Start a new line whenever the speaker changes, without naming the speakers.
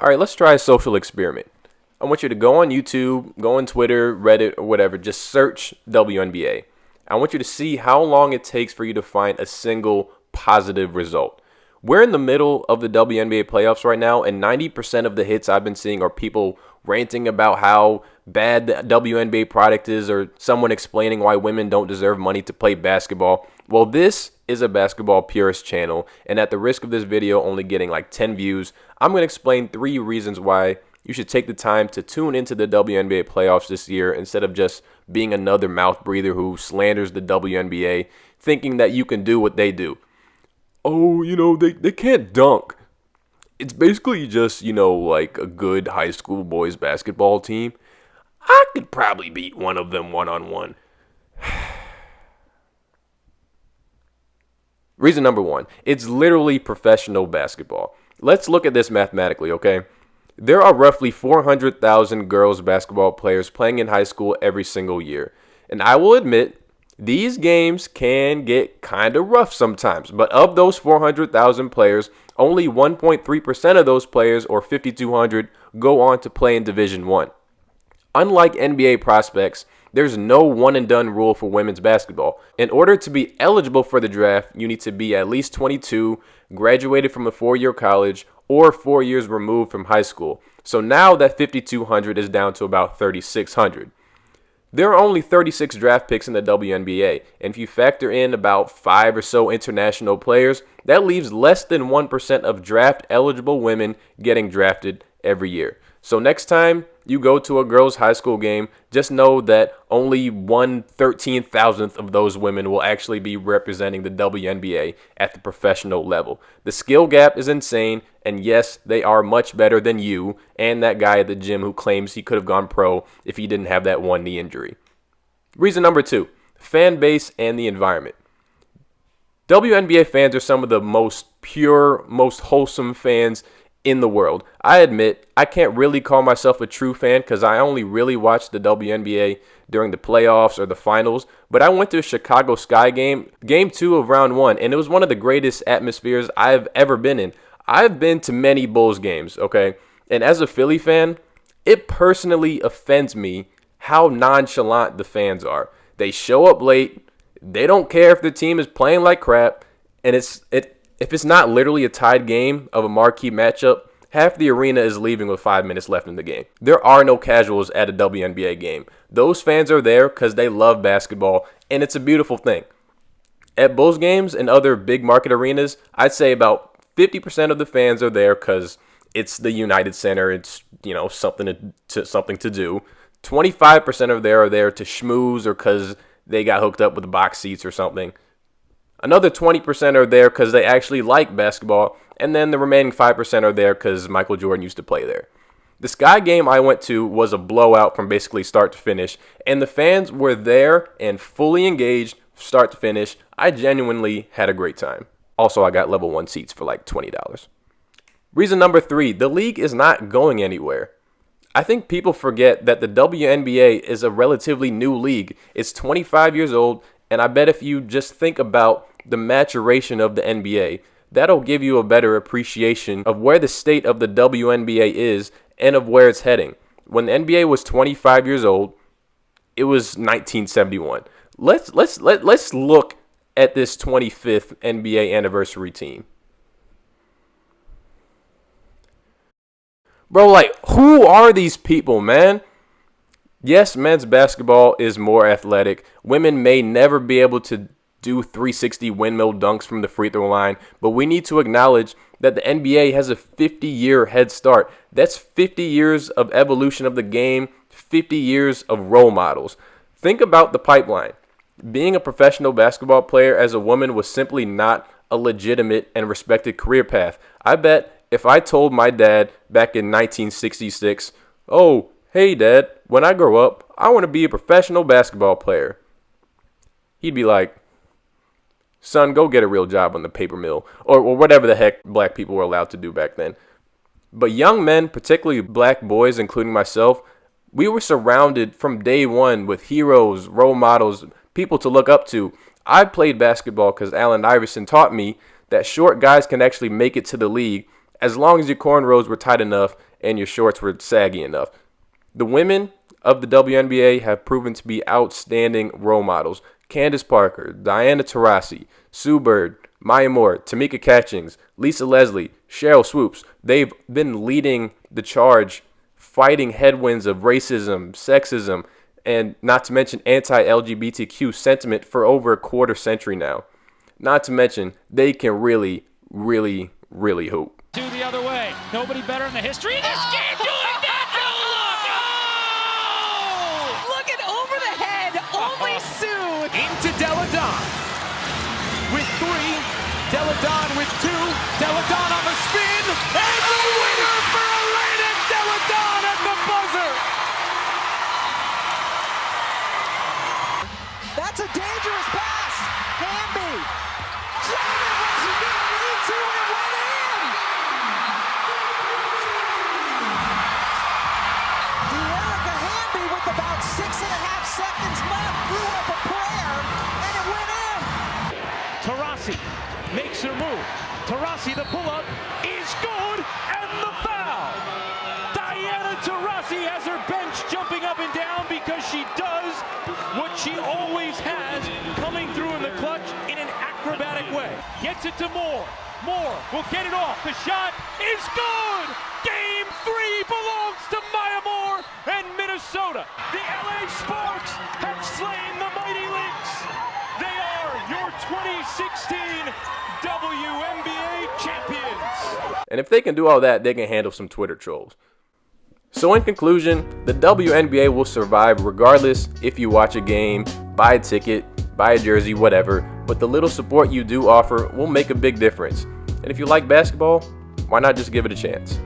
All right, let's try a social experiment. I want you to go on YouTube, go on Twitter, Reddit, or whatever. Just search WNBA. I want you to see how long it takes for you to find a single positive result. We're in the middle of the WNBA playoffs right now, and 90% of the hits I've been seeing are people ranting about how bad the WNBA product is, or someone explaining why women don't deserve money to play basketball. Well, this is a basketball purist channel, and at the risk of this video only getting like 10 views, I'm going to explain 3 reasons why you should take the time to tune into the WNBA playoffs this year instead of just being another mouth breather who slanders the WNBA, thinking that you can do what they do. Oh, they can't dunk. It's basically just, like a good high school boys basketball team. I could probably beat one of them one-on-one. Reason number 1, it's literally professional basketball. Let's look at this mathematically, okay? There are roughly 400,000 girls basketball players playing in high school every single year. And I will admit, these games can get kind of rough sometimes. But of those 400,000 players, only 1.3% of those players, or 5,200, go on to play in Division I. Unlike NBA prospects, there's no one-and-done rule for women's basketball. In order to be eligible for the draft, you need to be at least 22, graduated from a 4-year college, or 4 years removed from high school. So now that 5,200 is down to about 3,600. There are only 36 draft picks in the WNBA, and if you factor in about 5 or so international players, that leaves less than 1% of draft-eligible women getting drafted every year. So next time you go to a girls' high school game, just know that only 1/13,000th of those women will actually be representing the WNBA at the professional level. The skill gap is insane, and yes, they are much better than you and that guy at the gym who claims he could have gone pro if he didn't have that one knee injury. Reason number 2, fan base and the environment. WNBA fans are some of the most pure, most wholesome fans in the world. I admit I can't really call myself a true fan because I only really watch the WNBA during the playoffs or the finals, but I went to a Chicago Sky game 2 of round 1, and it was one of the greatest atmospheres I've ever been in. I've been to many Bulls games, okay? And as a Philly fan, it personally offends me how nonchalant the fans are. They show up late, they don't care if the team is playing like crap, and if it's not literally a tied game of a marquee matchup, half the arena is leaving with 5 minutes left in the game. There are no casuals at a WNBA game. Those fans are there because they love basketball, and it's a beautiful thing. At Bulls games and other big market arenas, I'd say about 50% of the fans are there because it's the United Center. It's, something to do. 25% are there to schmooze or because they got hooked up with the box seats or something. Another 20% are there because they actually like basketball, and then the remaining 5% are there because Michael Jordan used to play there. The Sky game I went to was a blowout from basically start to finish, and the fans were there and fully engaged start to finish. I genuinely had a great time. Also, I got level 1 seats for like $20. Reason number 3, the league is not going anywhere. I think people forget that the WNBA is a relatively new league. It's 25 years old, and I bet if you just think about the maturation of the NBA, that'll give you a better appreciation of where the state of the WNBA is and of where it's heading. When the NBA was 25 years old, it was 1971. Let's look at this 25th NBA anniversary team. Bro, who are these people, man? Yes, men's basketball is more athletic. Women may never be able to do 360 windmill dunks from the free throw line, but we need to acknowledge that the NBA has a 50-year head start. That's 50 years of evolution of the game, 50 years of role models. Think about the pipeline. Being a professional basketball player as a woman was simply not a legitimate and respected career path. I bet if I told my dad back in 1966, "Oh, hey, Dad, when I grow up, I want to be a professional basketball player," he'd be like, "Son, go get a real job on the paper mill," or whatever the heck black people were allowed to do back then. But young men, particularly black boys, including myself, we were surrounded from day one with heroes, role models, people to look up to. I played basketball because Allen Iverson taught me that short guys can actually make it to the league as long as your cornrows were tight enough and your shorts were saggy enough. The women of the WNBA have proven to be outstanding role models. Candace Parker, Diana Taurasi, Sue Bird, Maya Moore, Tamika Catchings, Lisa Leslie, Cheryl Swoops. They've been leading the charge, fighting headwinds of racism, sexism, and not to mention anti-LGBTQ sentiment for over a quarter century now. Not to mention, they can really, really, really hoop.
To the other way. Nobody better in the history of this game doing that. Oh!
Look at over the head. Only Sue.
Into Deladon. With 3. Deladon with 2. Deladon on the spin. And the winner for Atlantic. Deladon at the buzzer.
That's a dangerous pass. Hamby. Jammed it when she didn't need to, and it went in. De'Erica Hamby with about 6.5 seconds left threw up a prayer, and it went in.
Taurasi makes her move. Taurasi, the pull-up is good, and the foul. Diana Taurasi has her bench jumping up and down because she does what she always has, coming through in the clutch in an acrobatic way. Gets it to Moore. Moore will get it off. The shot is good. Game 3 belongs to Maya Moore and Minnesota. The LA Sparks have slain the Mighty Lynx. They are your 2016 WNBA champions.
And if they can do all that, they can handle some Twitter trolls. So in conclusion, the WNBA will survive regardless if you watch a game, buy a ticket, buy a jersey, whatever, but the little support you do offer will make a big difference. And if you like basketball, why not just give it a chance?